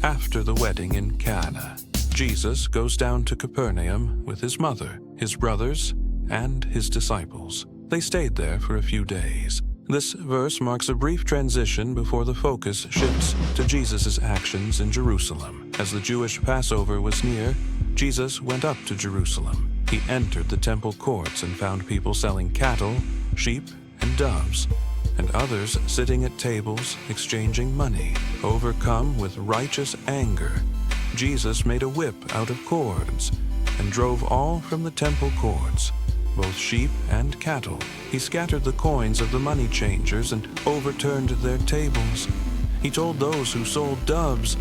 after the wedding in Cana. Jesus goes down to Capernaum with his mother, his brothers, and his disciples. They stayed there for a few days. This verse marks a brief transition before the focus shifts to Jesus' actions in Jerusalem. As the Jewish Passover was near, Jesus went up to Jerusalem. He entered the temple courts and found people selling cattle, sheep, and doves, and others sitting at tables exchanging money. Overcome with righteous anger, Jesus made a whip out of cords and drove all from the temple courts, both sheep and cattle. He scattered the coins of the money changers and overturned their tables. He told those who sold doves,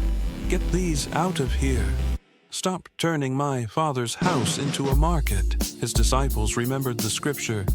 "Get these out of here. Stop turning my Father's house into a market." His disciples remembered the scripture,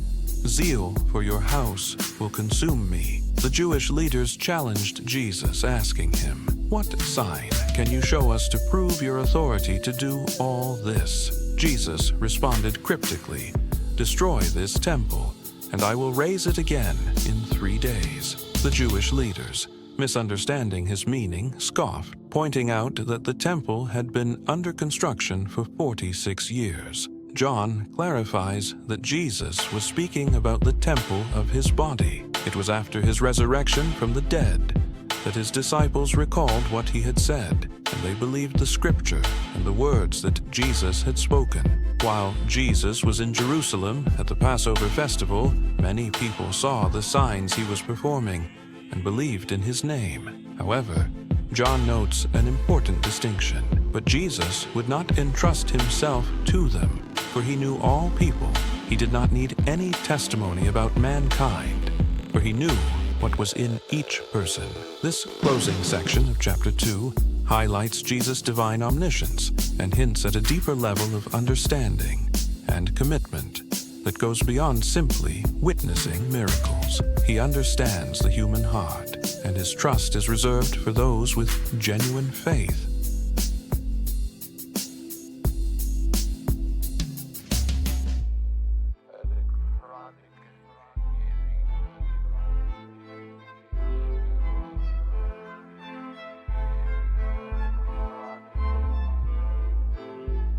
"Zeal for your house will consume me." The Jewish leaders challenged Jesus, asking him, "What sign can you show us to prove your authority to do all this?" Jesus responded cryptically, "Destroy this temple, and I will raise it again in 3 days." The Jewish leaders, misunderstanding his meaning, scoffed, pointing out that the temple had been under construction for 46 years. John clarifies that Jesus was speaking about the temple of his body. It was after his resurrection from the dead that his disciples recalled what he had said, and they believed the scripture and the words that Jesus had spoken. While Jesus was in Jerusalem at the Passover festival, many people saw the signs he was performing and believed in his name. However, John notes an important distinction. But Jesus would not entrust himself to them, for he knew all people. He did not need any testimony about mankind, for he knew what was in each person. This closing section of chapter 2 highlights Jesus' divine omniscience and hints at a deeper level of understanding and commitment that goes beyond simply witnessing miracles. He understands the human heart, and his trust is reserved for those with genuine faith.